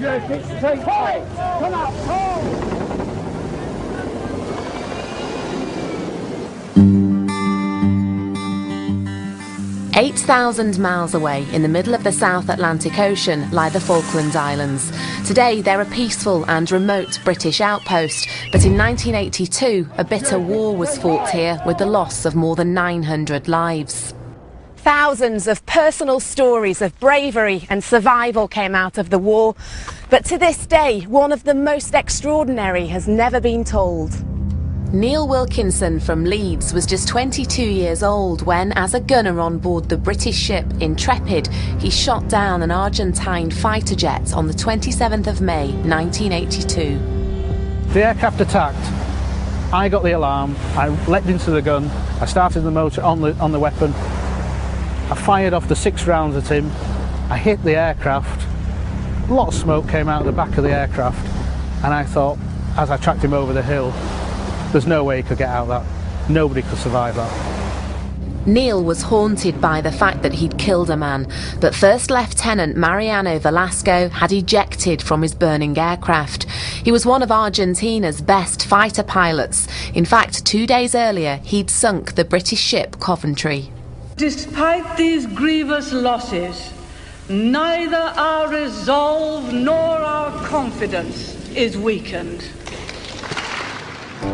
Come out, home! 8,000 miles away in the middle of the South Atlantic Ocean lie the Falkland Islands. Today they're a peaceful and remote British outpost, but in 1982 a bitter war was fought here with the loss of more than 900 lives. Thousands of personal stories of bravery and survival came out of the war, but to this day one of the most extraordinary has never been told. Neil Wilkinson from Leeds was just 22 years old when, as a gunner on board the British ship Intrepid, he shot down an Argentine fighter jet on the 27th of May 1982. The aircraft attacked. I got the alarm, I leapt into the gun, I started the motor on the weapon, I fired off the 6 rounds at him, I hit the aircraft, a lot of smoke came out of the back of the aircraft, and I thought, as I tracked him over the hill, there's no way he could get out of that. Nobody could survive that. Neil was haunted by the fact that he'd killed a man, but First Lieutenant Mariano Velasco had ejected from his burning aircraft. He was one of Argentina's best fighter pilots. In fact, 2 days earlier, he'd sunk the British ship Coventry. Despite these grievous losses, neither our resolve nor our confidence is weakened.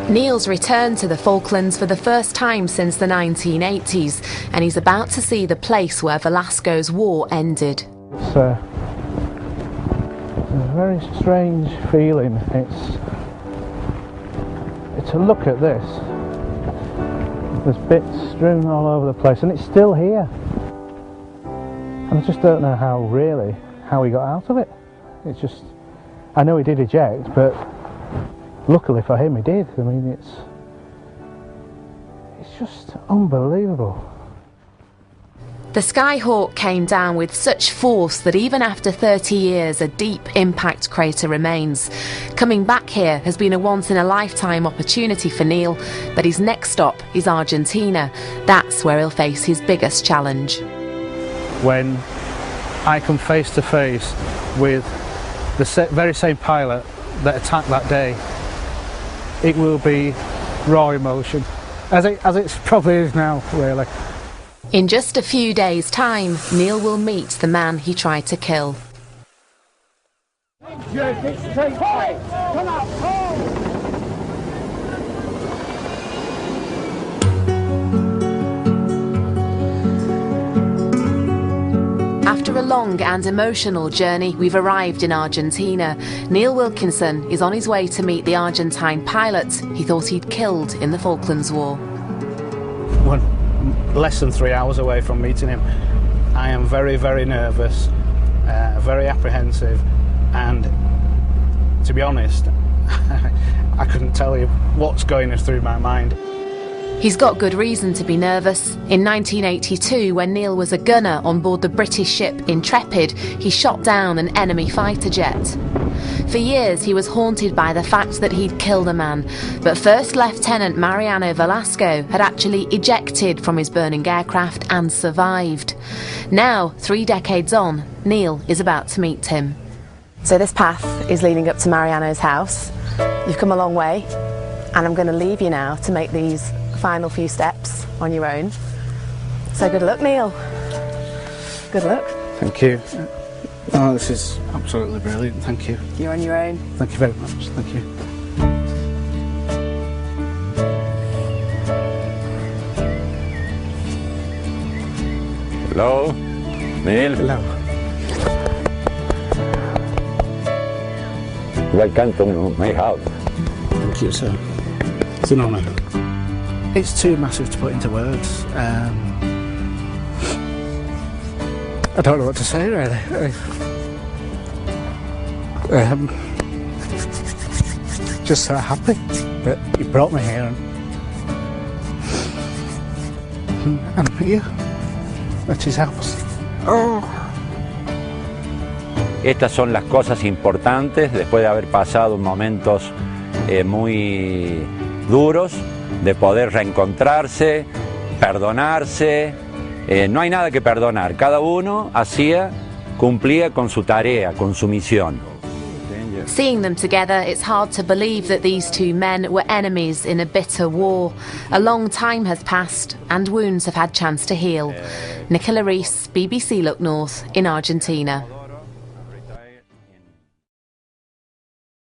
Neil's returned to the Falklands for the first time since the 1980s, and he's about to see the place where Velasco's war ended. It's a very strange feeling. It's a look at this. There's bits strewn all over the place, and it's still here. And I just don't know how he got out of it. It's just, I know he did eject, but luckily for him he did. I mean, it's just unbelievable. The Skyhawk came down with such force that even after 30 years a deep impact crater remains. Coming back here has been a once-in-a-lifetime opportunity for Neil, but his next stop is Argentina. That's where he'll face his biggest challenge. When I come face to face with the very same pilot that attacked that day, it will be raw emotion, as it probably is now, really. In just a few days' time, Neil will meet the man he tried to kill. Come out, home! After a long and emotional journey, we've arrived in Argentina. Neil Wilkinson is on his way to meet the Argentine pilot he thought he'd killed in the Falklands War. Less than 3 hours away from meeting him. I am very, very nervous, very apprehensive, and to be honest, I couldn't tell you what's going through my mind. He's got good reason to be nervous. In 1982, when Neil was a gunner on board the British ship Intrepid, he shot down an enemy fighter jet. For years, he was haunted by the fact that he'd killed a man, but First Lieutenant Mariano Velasco had actually ejected from his burning aircraft and survived. Now, 3 decades on, Neil is about to meet him. So this path is leading up to Mariano's house. You've come a long way, and I'm going to leave you now to make these final few steps on your own. So good luck, Neil. Good luck. Thank you. Oh, this is absolutely brilliant. Thank you. You're on your own. Thank you very much. Thank you. Hello, Neil. Hello. Welcome to my house. Thank you, sir. It's an honour. It's too massive to put into words. I don't know what to say, really. Just so happy that you brought me here and here at his house. Oh. Estas son las cosas importantes después de haber pasado momentos muy duros, de poder reencontrarse, perdonarse. No hay nada que perdonar, cada uno cumplía con su tarea, con su misión. Seeing them together, it's hard to believe that these two men were enemies in a bitter war. A long time has passed and wounds have had chance to heal. Nicola Rees, BBC Look North in Argentina.